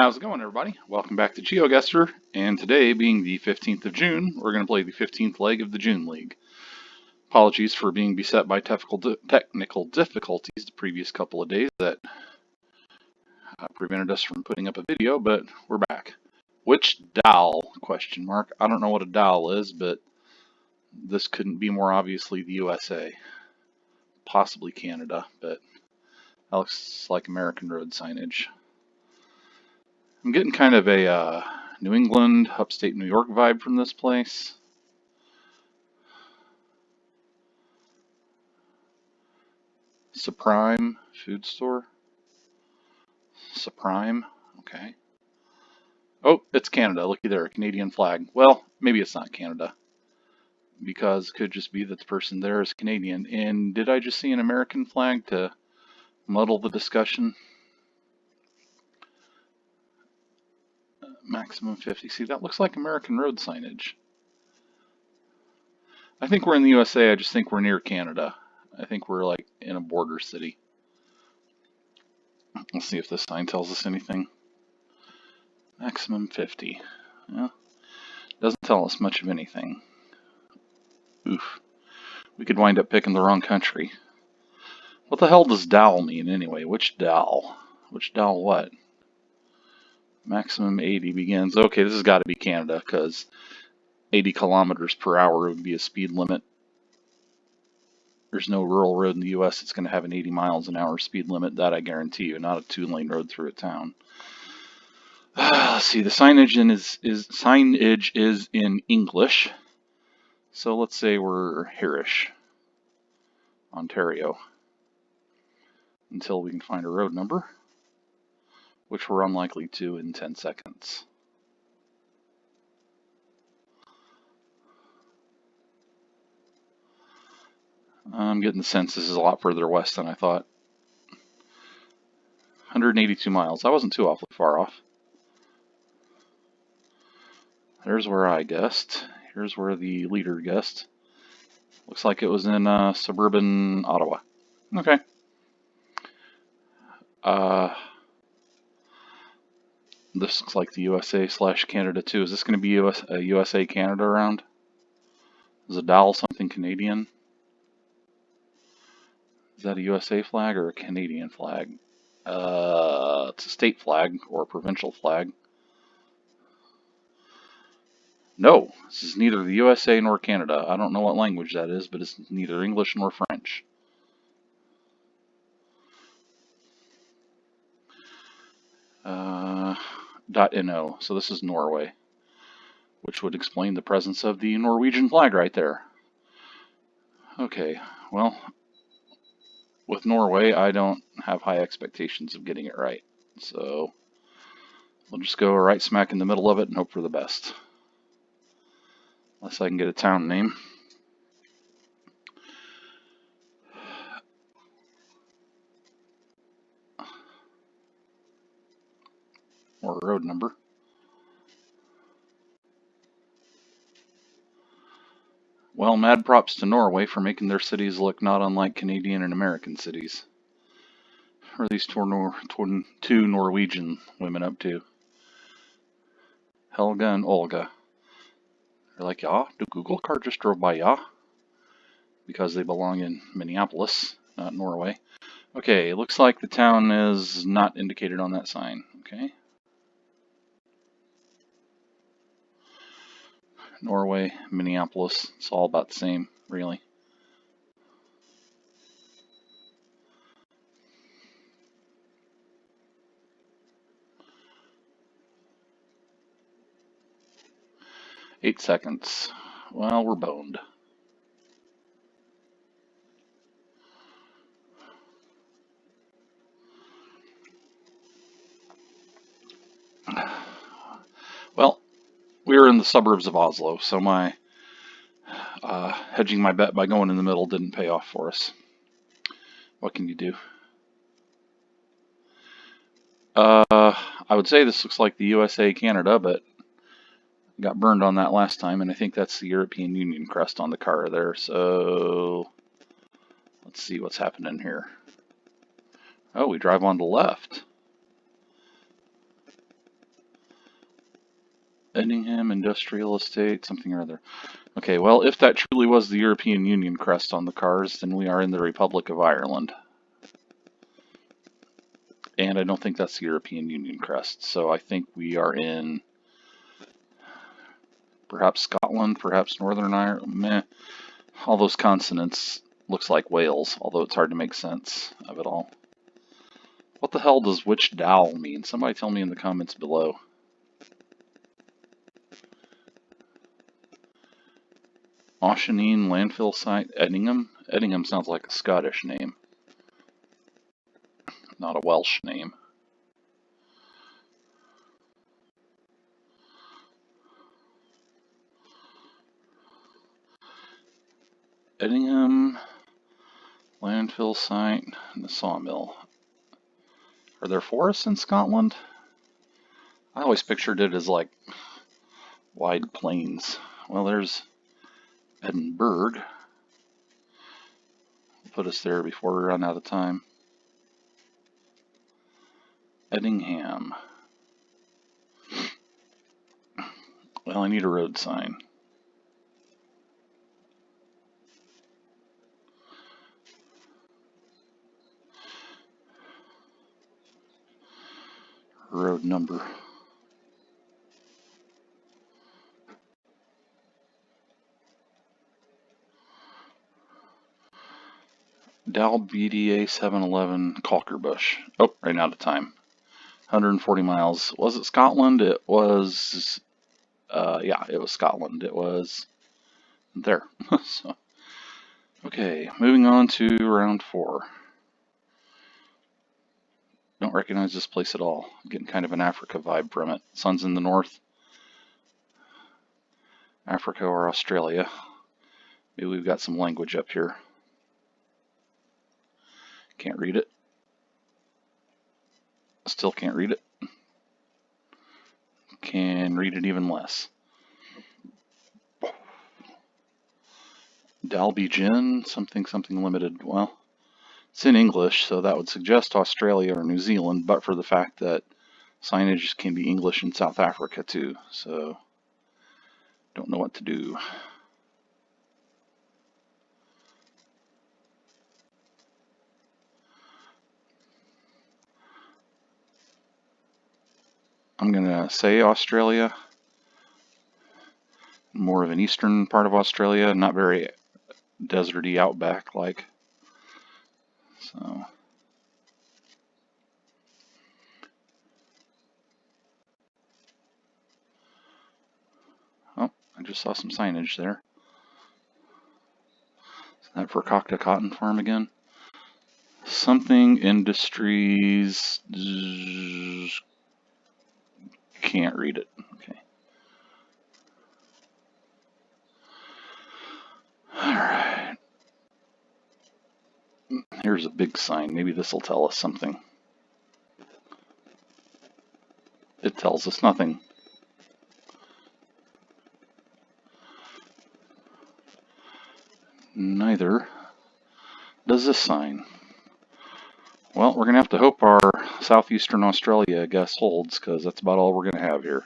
How's it going, everybody? Welcome back to Geoguessr, and today, being the 15th of June, we're going to play the 15th leg of the June League. Apologies for being beset by technical difficulties the previous couple of days that prevented us from putting up a video, but we're back. Which DAL? Question mark. I don't know what a DAL is, but this couldn't be more obviously the USA. Possibly Canada, but that looks like American road signage. I'm getting kind of a New England, upstate New York vibe from this place. Supreme food store. Supreme, okay. Oh, it's Canada. Looky there, Canadian flag. Well, maybe it's not Canada, because it could just be that the person there is Canadian. And did I just see an American flag to muddle the discussion? Maximum 50. See, that looks like American road signage. I think we're in the USA. I just think we're near Canada. I think we're like in a border city. Let's see if this sign tells us anything. Maximum 50. Yeah, doesn't tell us much of anything. Oof. We could wind up picking the wrong country. What the hell does DAL mean anyway? Which DAL? Which DAL what? Maximum 80 begins. Okay, this has got to be Canada, because 80 kilometers per hour would be a speed limit. There's no rural road in the U.S. that's going to have an 80 miles an hour speed limit. That I guarantee you. Not a 2-lane road through a town. Let's see. The signage is in English. So let's say we're hereish, Ontario, until we can find a road number, which we're unlikely to in 10 seconds. I'm getting the sense this is a lot further west than I thought. 182 miles. I wasn't too awfully far off. There's where I guessed. Here's where the leader guessed. Looks like it was in suburban Ottawa. Okay. This looks like the USA/Canada too. Is this going to be a USA-Canada round? Is a DAL something Canadian? Is that a USA flag or a Canadian flag? It's a state flag or a provincial flag. No, this is neither the USA nor Canada. I don't know what language that is, but it's neither English nor French. .no, so this is Norway, which would explain the presence of the Norwegian flag right there. Okay, well, with Norway, I don't have high expectations of getting it right, so we'll just go right smack in the middle of it and hope for the best. Unless I can get a town name. Or a road number. Well, mad props to Norway for making their cities look not unlike Canadian and American cities. What are these two Norwegian women up to? Helga and Olga. They're like, yeah, the Google car just drove by, yeah? Because they belong in Minneapolis, not Norway. Okay, it looks like the town is not indicated on that sign. Okay. Norway, Minneapolis, it's all about the same, really. Eight seconds. Well, we're boned. Well, we were in the suburbs of Oslo, so my hedging my bet by going in the middle didn't pay off for us. What can you do? I would say this looks like the USA-Canada, but got burned on that last time, and I think that's the European Union crest on the car there, so let's see what's happening here. Oh, we drive on the left. Edingham Industrial Estate, something or other. Okay, well, if that truly was the European Union crest on the cars, then we are in the Republic of Ireland. And I don't think that's the European Union crest, so I think we are in perhaps Scotland, perhaps Northern Ireland. Meh. All those consonants looks like Wales, although it's hard to make sense of it all. What the hell does which dowel mean? Somebody tell me in the comments below. Aucheneen landfill site, Edingham? Edingham sounds like a Scottish name, not a Welsh name. Edingham landfill site and the sawmill. Are there forests in Scotland? I always pictured it as like wide plains. Well, there's Edinburgh. Put us there before we run out of time. Edingham. Well, I need a road sign. Road number. Dal BDA 711 Calkerbush. Oh, right out of time. 140 miles. Was it Scotland? It was, yeah, it was Scotland. It was there. So, okay, moving on to round 4. Don't recognize this place at all. I'm getting kind of an Africa vibe from it. Sun's in the north. Africa or Australia. Maybe we've got some language up here. Can't read it. Still can't read it. Can read it even less. Dalby Gin, something limited. Well, it's in English, so that would suggest Australia or New Zealand, but for the fact that signage can be English in South Africa too, so don't know what to do. I'm gonna say Australia, more of an eastern part of Australia, not very deserty outback like. So oh, I just saw some signage there. Is that for Cocta Cotton Farm again? Something Industries. Can't read it. Okay. Alright. Here's a big sign. Maybe this will tell us something. It tells us nothing. Neither does this sign. Well, we're going to have to hope our southeastern Australia guess holds, because that's about all we're going to have here.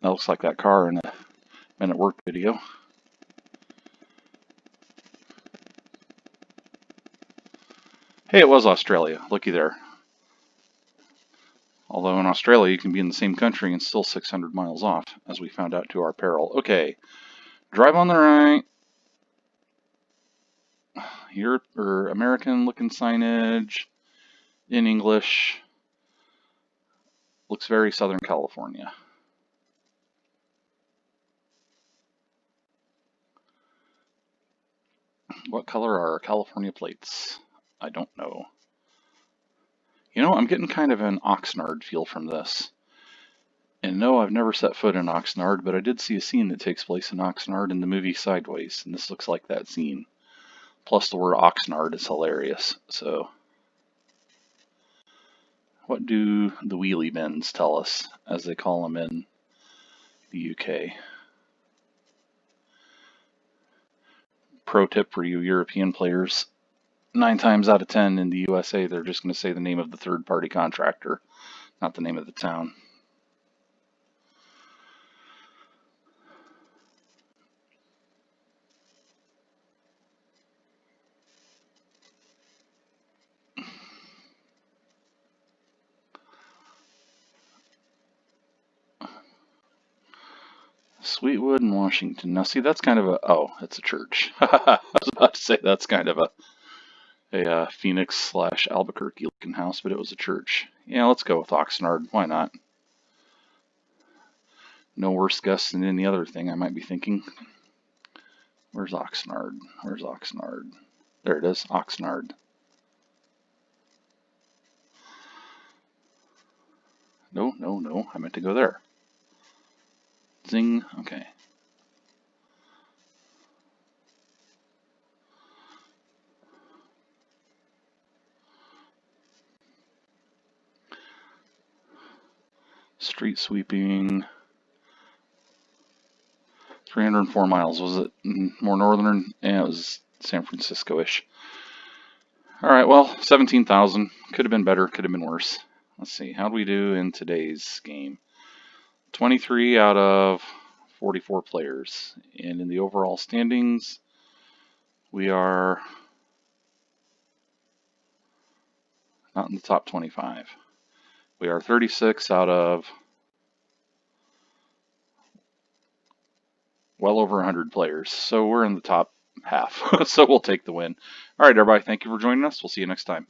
That looks like that car in a Men at Work video. Hey, it was Australia. Looky there. Although in Australia you can be in the same country and still 600 miles off, as we found out to our peril. Okay, drive on the right. Europe or American looking signage in English. Looks very Southern California. What color are our California plates? I don't know. You know, I'm getting kind of an Oxnard feel from this. And no, I've never set foot in Oxnard, but I did see a scene that takes place in Oxnard in the movie Sideways, and this looks like that scene. Plus the word Oxnard is hilarious, so. What do the wheelie bins tell us, as they call them in the UK? Pro tip for you European players, 9 times out of 10 in the USA, they're just going to say the name of the third-party contractor, not the name of the town. Sweetwood and Washington. Now, see, that's kind of a... Oh, it's a church. I was about to say that's kind of a Phoenix / Albuquerque looking house, but it was a church. Yeah, let's go with Oxnard. Why not? No worse guess than any other thing I might be thinking. Where's Oxnard? Where's Oxnard? There it is, Oxnard. No, I meant to go there. Zing, okay. Street sweeping. 304 miles. Was it more northern? Yeah, it was San Francisco-ish. All right, well, 17,000. Could have been better, could have been worse. Let's see, how do we do in today's game? 23 out of 44 players. And in the overall standings, we are not in the top 25. We are 36 out of well over 100 players. So we're in the top half. So we'll take the win. All right, everybody, thank you for joining us. We'll see you next time.